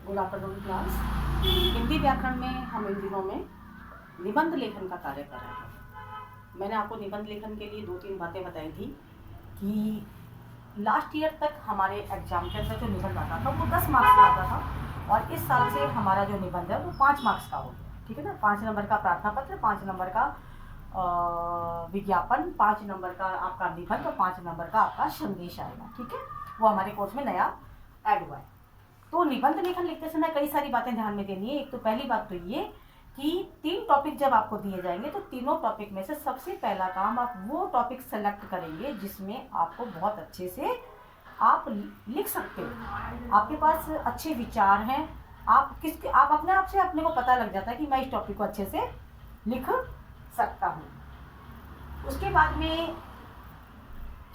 Good afternoon class. Hindi व्याकरण में हम इन दिनों में निबंध लेखन का कार्य कर रहे हैं। मैंने आपको निबंध लेखन के लिए 2-3 बातें बताई थी कि लास्ट ईयर तक हमारे एग्जाम के अंदर जो निबंध आता था वो 10 मार्क्स का आता था और इस साल से हमारा जो निबंध है वो 5 मार्क्स का हो गया। ठीक है ना। 5 नंबर का प्रार्थना पत्र, 5 नंबर का विज्ञापन, 5 नंबर का आपका निबंध और 5 नंबर का आपका संदेश आएगा। ठीक है, वो हमारे कोर्स में नया ऐड हुआ है। तो निबंध लेखन लिखते समय कई सारी बातें ध्यान में देनी है। एक तो पहली बात तो ये कि 3 टॉपिक जब आपको दिए जाएंगे तो तीनों टॉपिक में से सबसे पहला काम आप वो टॉपिक सेलेक्ट करेंगे जिसमें आपको बहुत अच्छे से आप लिख सकते हो, आपके पास अच्छे विचार हैं, आप अपने आप से अपने को पता लग जाता है कि मैं इस टॉपिक को अच्छे से लिख सकता हूँ। उसके बाद में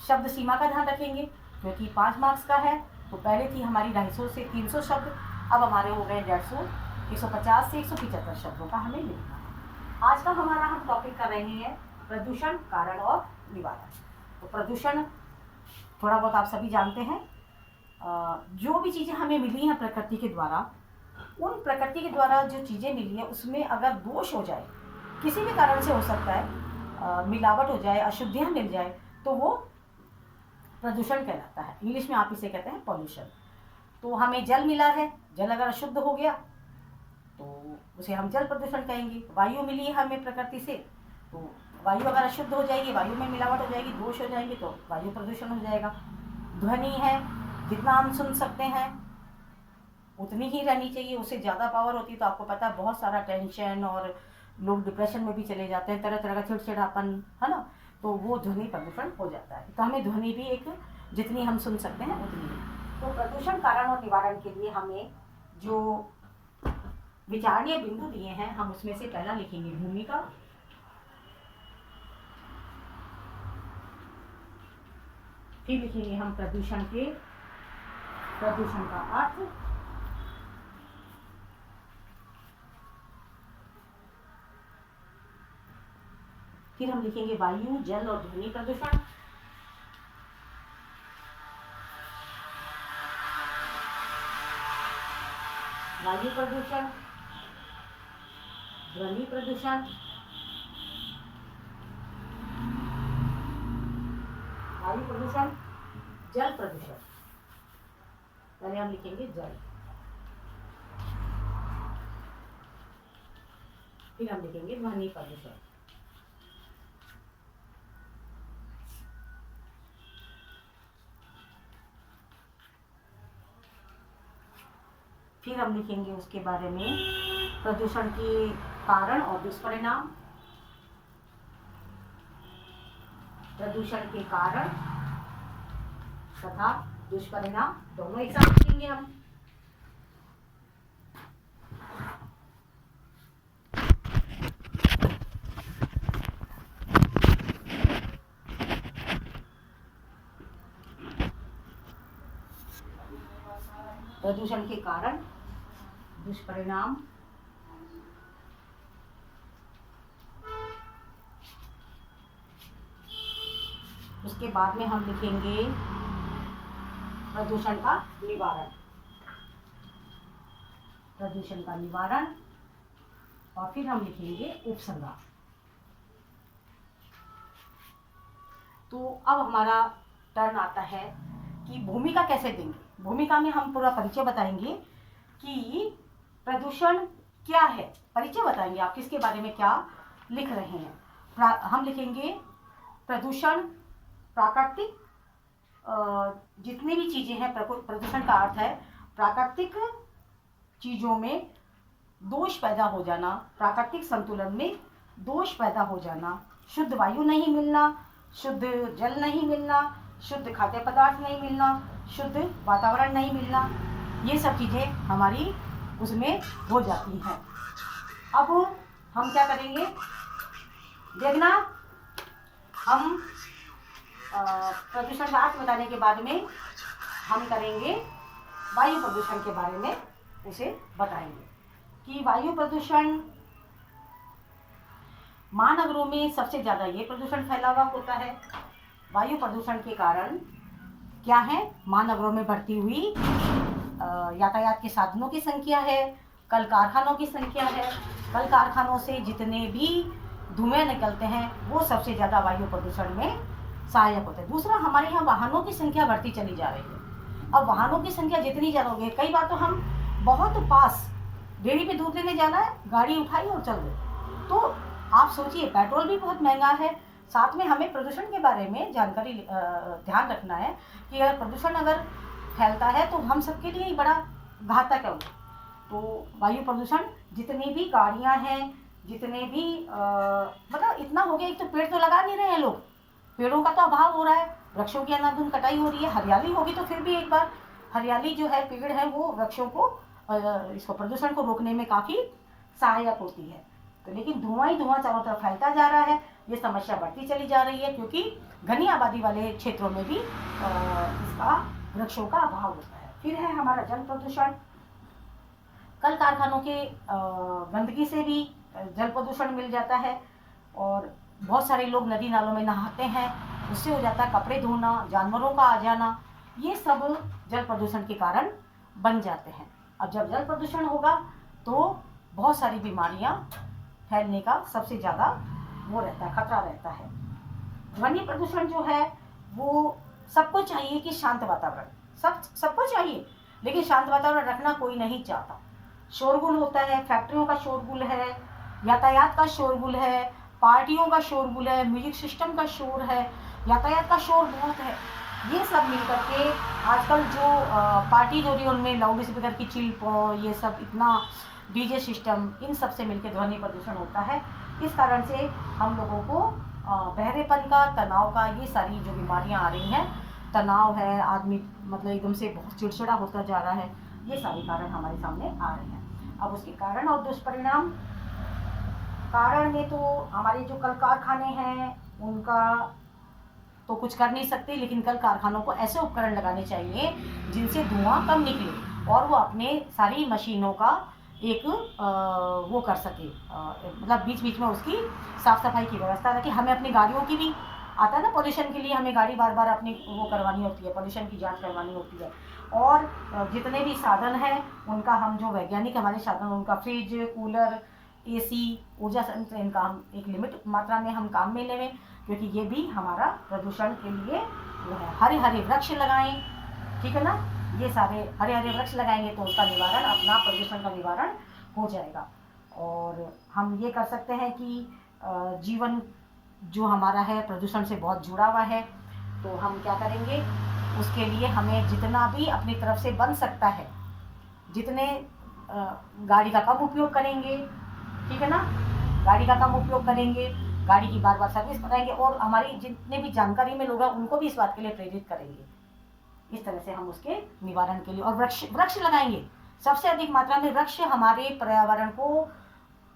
शब्द सीमा का ध्यान रखेंगे क्योंकि 5 मार्क्स का है। तो पहले थी हमारी 250 से 300 शब्द, अब हमारे हो गए 150, 150 से 175 शब्दों का हमें लिखना है। आज का हमारा हम टॉपिक कर रहे हैं प्रदूषण, कारण और निवारण। तो प्रदूषण थोड़ा बहुत आप सभी जानते हैं। जो भी चीज़ें हमें मिली हैं प्रकृति के द्वारा, उन प्रकृति के द्वारा जो चीज़ें मिली है उसमें अगर दोष हो जाए, किसी भी कारण से हो सकता है, मिलावट हो जाए, अशुद्धियाँ मिल जाए, तो वो प्रदूषण कहलाता है। इंग्लिश में आप इसे कहते हैं पॉल्यूशन। तो हमें जल मिला है, जल अगर अशुद्ध हो गया तो उसे हम जल प्रदूषण कहेंगे। वायु मिली है हमें प्रकृति से, तो वायु अगर अशुद्ध हो जाएगी, वायु में मिलावट हो जाएगी, दोष हो जाएंगे तो वायु प्रदूषण हो जाएगा। ध्वनि है, जितना हम सुन सकते हैं उतनी ही रहनी चाहिए, उससे ज़्यादा पावर होती है तो आपको पता है बहुत सारा टेंशन और लोग डिप्रेशन में भी चले जाते हैं, तरह तरह का चिड़चिड़ापन, है ना। तो वो ध्वनि प्रदूषण हो जाता है। तो हमें ध्वनि भी एक जितनी हम सुन सकते हैं उतनी ही। तो प्रदूषण, कारण और निवारण के लिए हमें जो विचारणीय बिंदु दिए हैं हम उसमें से पहला लिखेंगे भूमिका, फिर लिखेंगे हम प्रदूषण का अर्थ, फिर हम लिखेंगे वायु, जल और ध्वनि प्रदूषण, वायु प्रदूषण, ध्वनि प्रदूषण, वायु प्रदूषण, जल प्रदूषण। पहले हम लिखेंगे जल, फिर हम लिखेंगे ध्वनि प्रदूषण, फिर हम लिखेंगे उसके बारे में प्रदूषण के कारण और दुष्परिणाम, प्रदूषण के कारण तथा दुष्परिणाम दोनों एक साथ लिखेंगे हम। प्रदूषण के कारण, दुष्परिणाम, उसके बाद में हम लिखेंगे प्रदूषण का निवारण, प्रदूषण का निवारण, और फिर हम लिखेंगे उपसंहार। तो अब हमारा टर्न आता है कि भूमिका कैसे देंगे। भूमिका में हम पूरा परिचय बताएंगे कि प्रदूषण क्या है, परिचय बताएंगे आप किसके बारे में क्या लिख रहे हैं। हम लिखेंगे प्रदूषण प्राकृतिक, जितनी भी चीज़ें हैं, प्रदूषण का अर्थ है प्राकृतिक चीज़ों में दोष पैदा हो जाना, प्राकृतिक संतुलन में दोष पैदा हो जाना, शुद्ध वायु नहीं मिलना, शुद्ध जल नहीं मिलना, शुद्ध खाद्य पदार्थ नहीं मिलना, शुद्ध वातावरण नहीं मिलना, ये सब चीज़ें हमारी उसमें हो जाती हैं। अब हम क्या करेंगे, देखना, हम प्रदूषण का अर्थ बताने के बाद में हम करेंगे वायु प्रदूषण के बारे में, उसे बताएंगे कि वायु प्रदूषण महानगरों में सबसे ज़्यादा ये प्रदूषण फैला हुआ होता है। वायु प्रदूषण के कारण क्या है, महानगरों में बढ़ती हुई यातायात के साधनों की संख्या है, कल कारखानों की संख्या है। कल कारखानों से जितने भी धुएं निकलते हैं वो सबसे ज़्यादा वायु प्रदूषण में सहायक होते हैं। दूसरा, हमारे यहाँ वाहनों की संख्या बढ़ती चली जा रही है। अब वाहनों की संख्या जितनी ज़्यादा होगी, कई बार तो हम बहुत पास डेयरी पे दूध लेने जाना है, गाड़ी उठाई और चल गए। तो आप सोचिए, पेट्रोल भी बहुत महंगा है। साथ में हमें प्रदूषण के बारे में जानकारी ध्यान रखना है कि अगर प्रदूषण अगर फैलता है तो हम सबके लिए ही बड़ा घातक है। तो वायु प्रदूषण, जितनी भी गाड़ियां हैं, जितने भी मतलब इतना हो गया। एक तो पेड़ तो लगा नहीं रहे हैं लोग, पेड़ों का तो अभाव हो रहा है, वृक्षों की अंधाधुंध कटाई हो रही है। हरियाली होगी तो फिर भी एक बार हरियाली जो है, पेड़ है, वो वृक्षों को इसको प्रदूषण को रोकने में काफ़ी सहायक होती है। तो लेकिन धुआं ही धुआं चारों तरफ फैलता जा रहा है, ये समस्या बढ़ती चली जा रही है, क्योंकि घनी आबादी वाले क्षेत्रों में भी इसका वृक्षों का अभाव होता है। फिर है हमारा जल प्रदूषण। कल कारखानों के गंदगी से भी जल प्रदूषण मिल जाता है, और बहुत सारे लोग नदी नालों में नहाते हैं, उससे हो जाता है कपड़े धोना, जानवरों का आ जाना, ये सब जल प्रदूषण के कारण बन जाते हैं। अब जब जल प्रदूषण होगा तो बहुत सारी बीमारियां फैलने का सबसे ज़्यादा वो रहता है, खतरा रहता है। ध्वनि प्रदूषण जो है वो सबको चाहिए कि शांत वातावरण, सबको चाहिए, लेकिन शांत वातावरण रखना कोई नहीं चाहता। शोरगुल होता है, फैक्ट्रियों का शोरगुल है, यातायात का शोरगुल है, पार्टियों का शोरगुल है, म्यूजिक सिस्टम का शोर है, यातायात का शोर बहुत है। ये सब मिलकर के आजकल जो पार्टी हो रही है उनमें लाउड स्पीकर की चिल्प, ये सब इतना डीजे सिस्टम, इन सब से मिलकर ध्वनि प्रदूषण होता है। इस कारण से हम लोगों को बहरेपन का, तनाव का, ये सारी जो बीमारियां आ रही हैं, तनाव है, आदमी मतलब एकदम से बहुत चिड़चिड़ा होता जा रहा है, ये सारे कारण हमारे सामने आ रहे हैं। अब उसके कारण और दुष्परिणाम, कारण में तो हमारे जो कल कारखाने हैं उनका तो कुछ कर नहीं सकते, लेकिन कल कारखानों को ऐसे उपकरण लगाने चाहिए जिनसे धुआं कम निकले और वो अपने सारी मशीनों का एक वो कर सके, मतलब बीच बीच में उसकी साफ सफाई की व्यवस्था रखे। हमें अपनी गाड़ियों की भी आता है ना, पोल्यूशन के लिए हमें गाड़ी बार बार अपनी वो करवानी होती है, पोल्यूशन की जांच करवानी होती है। और जितने भी साधन हैं उनका, हम जो वैज्ञानिक हमारे साधन, उनका फ्रिज, कूलर, एसी, ऊर्जा संयंत्र, इनका हम एक लिमिट मात्रा में हम काम में लें, क्योंकि ये भी हमारा प्रदूषण के लिए वो है। हरे हरे वृक्ष लगाएं, ठीक है ना, ये सारे हरे हरे वृक्ष लगाएंगे तो उसका निवारण, अपना प्रदूषण का निवारण हो जाएगा। और हम ये कर सकते हैं कि जीवन जो हमारा है प्रदूषण से बहुत जुड़ा हुआ है, तो हम क्या करेंगे, उसके लिए हमें जितना भी अपनी तरफ से बन सकता है, जितने गाड़ी का कम उपयोग करेंगे, ठीक है ना, गाड़ी का कम उपयोग करेंगे, गाड़ी की बार बार सर्विस कराएंगे, और हमारी जितने भी जानकारी में लोग हैं उनको भी इस बात के लिए प्रेरित करेंगे। इस तरह से हम उसके निवारण के लिए, और वृक्ष लगाएंगे। सबसे अधिक मात्रा में वृक्ष हमारे पर्यावरण को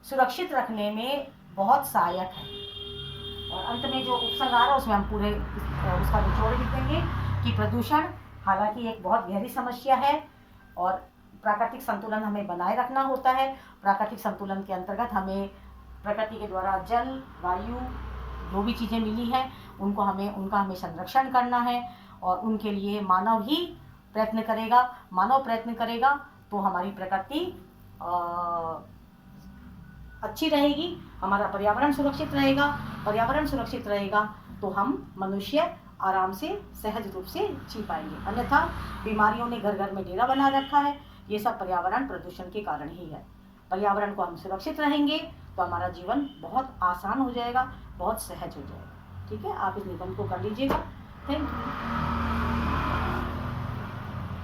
सुरक्षित रखने में बहुत सहायक है। और अंत में जो उपसंहार आ रहा है उसमें हम पूरे उसका निचोड़ लिख देंगे कि प्रदूषण हालांकि एक बहुत गहरी समस्या है, और प्राकृतिक संतुलन हमें बनाए रखना होता है। प्राकृतिक संतुलन के अंतर्गत हमें प्रकृति के द्वारा जल, वायु, जो भी चीज़ें मिली हैं उनका हमें संरक्षण करना है, और उनके लिए मानव ही प्रयत्न करेगा। मानव प्रयत्न करेगा तो हमारी प्रकृति अच्छी रहेगी, हमारा पर्यावरण सुरक्षित रहेगा। पर्यावरण सुरक्षित रहेगा तो हम मनुष्य आराम से सहज रूप से जी पाएंगे, अन्यथा बीमारियों ने घर घर में डेरा बना रखा है। ये सब पर्यावरण प्रदूषण के कारण ही है। पर्यावरण को हम सुरक्षित रहेंगे तो हमारा जीवन बहुत आसान हो जाएगा, बहुत सहज हो जाएगा। ठीक है, आप इस निबंध को कर लीजिएगा। Thank you.